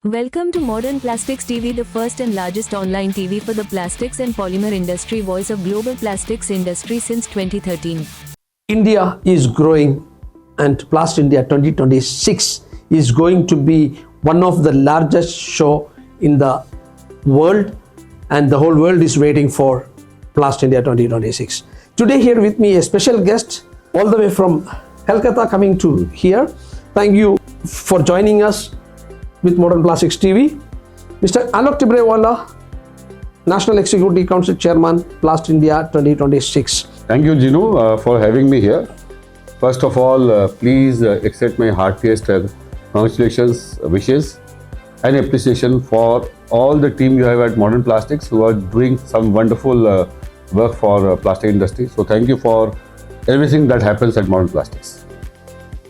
Welcome to Modern Plastics TV, the first and largest online TV for the plastics and polymer industry, voice of global plastics industry since 2013. India is growing, and Plastindia 2026 is going to be one of the largest show in the world, and the whole world is waiting for Plastindia 2026. Today here with me a special guest all the way from Calcutta coming to here. Thank you for joining us with Modern Plastics TV. Mr. 𝐀𝐥𝐨𝐤 National Executive Council Chairman, Plastindia 2026. Thank you, Ginu, for having me here. First of all, please accept my heartiest congratulations, wishes and appreciation for all the team you have at Modern Plastics who are doing some wonderful work for plastic industry. So thank you for everything that happens at Modern Plastics.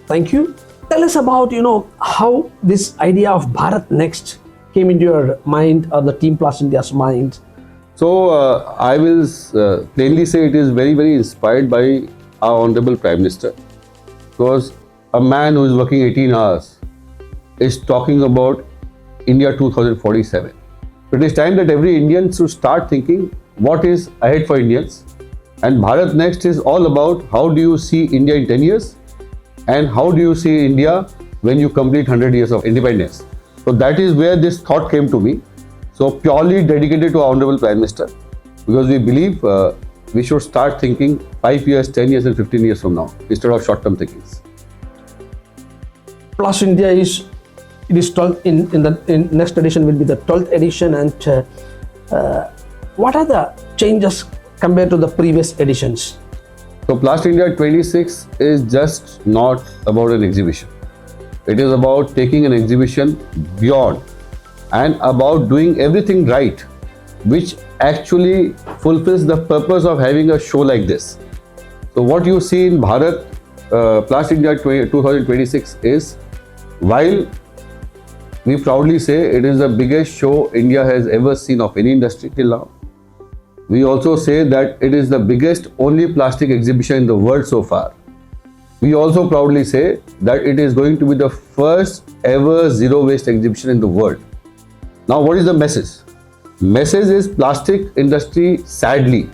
Thank you. Tell us about, how this idea of Bharat Next came into your mind or the team Plastindia's mind. So I will plainly say it is very, very inspired by our Honorable Prime Minister, because a man who is working 18 hours is talking about India 2047. It is time that every Indian should start thinking what is ahead for Indians, and Bharat Next is all about how do you see India in 10 years and how do you see India when you complete 100 years of independence. So that is where this thought came to me. So purely dedicated to our Honorable Prime Minister, because we believe we should start thinking 5 years, 10 years and 15 years from now instead of short-term thinkings. Plastindia is 12th in next edition will be the 12th edition, and what are the changes compared to the previous editions? So Plastindia 26 is just not about an exhibition. It is about taking an exhibition beyond and about doing everything right, which actually fulfills the purpose of having a show like this. So what you see in Bharat Plastindia 2026 is, while we proudly say it is the biggest show India has ever seen of any industry till now, we also say that it is the biggest only plastic exhibition in the world so far. We also proudly say that it is going to be the first ever zero waste exhibition in the world. Now, what is the message? Message is plastic industry sadly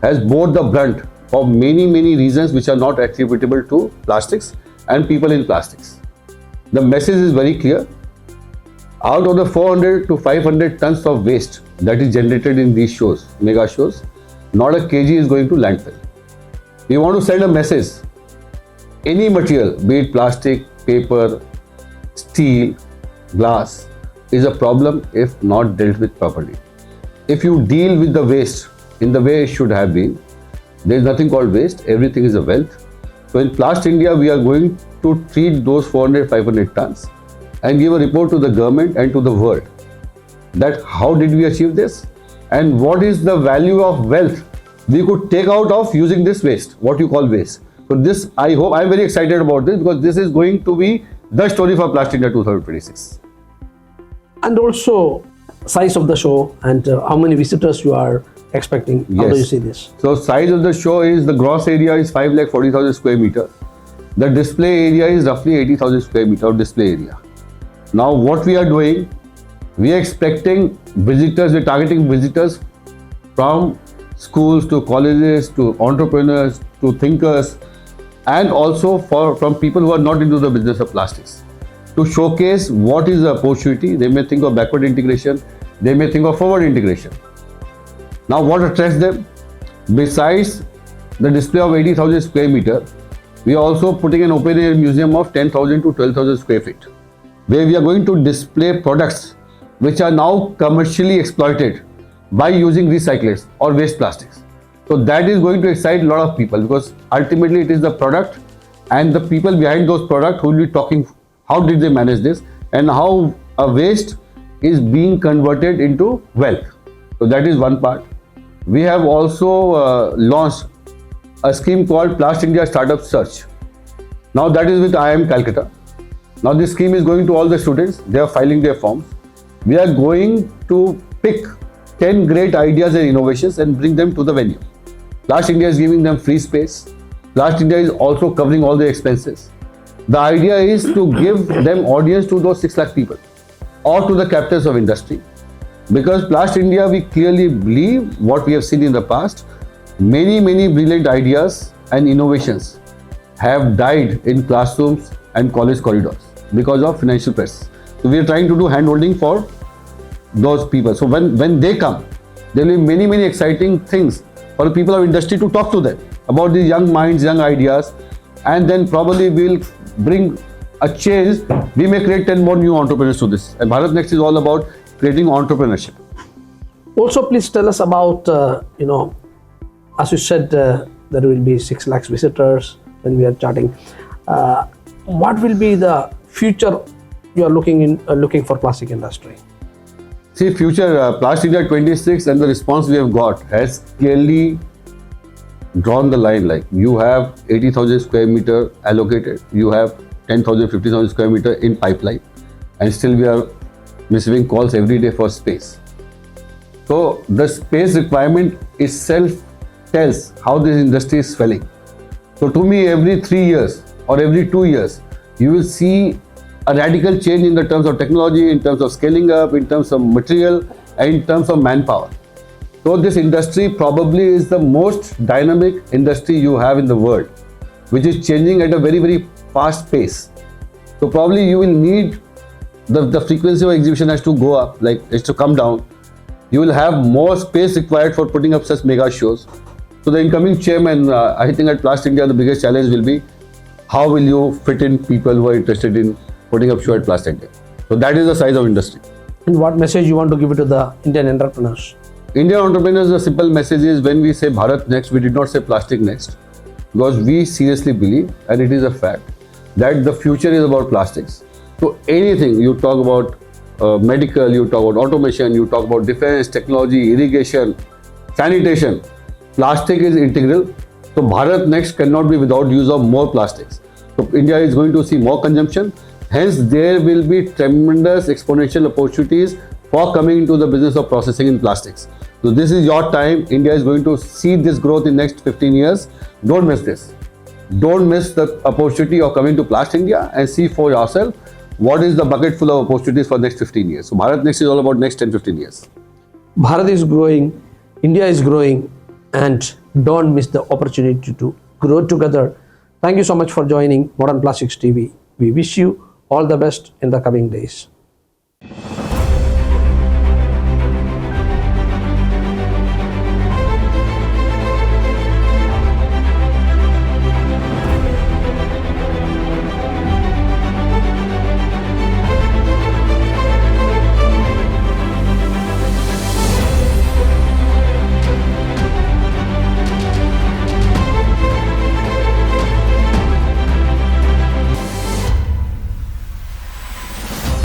has bore the brunt of many reasons which are not attributable to plastics and people in plastics. The message is very clear. Out of the 400 to 500 tons of waste that is generated in these shows, mega shows, not a kg is going to landfill. We want to send a message. Any material, be it plastic, paper, steel, glass, is a problem if not dealt with properly. If you deal with the waste in the way it should have been, there is nothing called waste, everything is a wealth. So in Plastindia, we are going to treat those 400-500 tons and give a report to the government and to the world that how did we achieve this and what is the value of wealth we could take out of using this waste, what you call waste. So this, I hope, I'm very excited about this, because this is going to be the story for Plastindia 2026. And also size of the show and how many visitors you are expecting. How do you see this? So size of the show is, the gross area is 540,000 square meter. The display area is roughly 80,000 square meter of display area. Now what we are doing, we are expecting visitors, we're targeting visitors from schools to colleges to entrepreneurs to thinkers, and also from people who are not into the business of plastics, to showcase what is the opportunity. They may think of backward integration, they may think of forward integration. Now what attracts them? Besides the display of 80,000 square meter, we are also putting an open air museum of 10,000 to 12,000 square feet, where we are going to display products which are now commercially exploited by using recyclates or waste plastics. So that is going to excite a lot of people, because ultimately it is the product and the people behind those products who will be talking how did they manage this and how a waste is being converted into wealth. So that is one part. We have also launched a scheme called Plastindia Startup Search. Now that is with IIM Calcutta. Now this scheme is going to all the students. They are filing their forms. We are going to pick 10 great ideas and innovations and bring them to the venue. Plastindia is giving them free space. Plastindia is also covering all the expenses. The idea is to give them audience to those 6 lakh people. or to the captains of industry. Because Plast India, we clearly believe what we have seen in the past, many brilliant ideas and innovations have died in classrooms and college corridors because of financial press. So we are trying to do hand-holding for those people. So when they come, there will be many exciting things for the people of industry to talk to them about these young minds, young ideas, and then probably we'll bring a change. We may create 10 more new entrepreneurs to this. And Bharat Next is all about creating entrepreneurship. Also, please tell us about, as you said, there will be 6 lakhs visitors when we are chatting. What will be the future you are looking for plastic industry? See, future Plast India 26 and the response we have got has clearly drawn the line. Like, you have 80,000 square meter allocated, you have 10,000, 50,000 square meter in pipeline, and still we are receiving calls every day for space. So the space requirement itself tells how this industry is swelling. So to me, every 3 years or every 2 years, you will see a radical change in the terms of technology, in terms of scaling up, in terms of material, and in terms of manpower. So this industry probably is the most dynamic industry you have in the world, which is changing at a very fast pace. So probably you will need the frequency of exhibition has to go up, like it's to come down. You will have more space required for putting up such mega shows. So the incoming chairman, I think at Plast India, the biggest challenge will be how will you fit in people who are interested in putting up show at Plast India. So that is the size of industry. And what message you want to give it to the Indian entrepreneurs? Indian entrepreneurs, the simple message is, when we say Bharat Next, we did not say Plastic Next, because we seriously believe, and it is a fact, that the future is about plastics. So anything you talk about, medical, you talk about automation, you talk about defense, technology, irrigation, sanitation, plastic is integral. So Bharat Next cannot be without use of more plastics. So India is going to see more consumption. Hence, there will be tremendous exponential opportunities for coming into the business of processing in plastics. So this is your time. India is going to see this growth in next 15 years. Don't miss this. Don't miss the opportunity of coming to Plast India and see for yourself what is the bucket full of opportunities for next 15 years. So Bharat Next is all about next 10-15 years. Bharat is growing, India is growing, and don't miss the opportunity to grow together. Thank you so much for joining Modern Plastics TV. We wish you all the best in the coming days.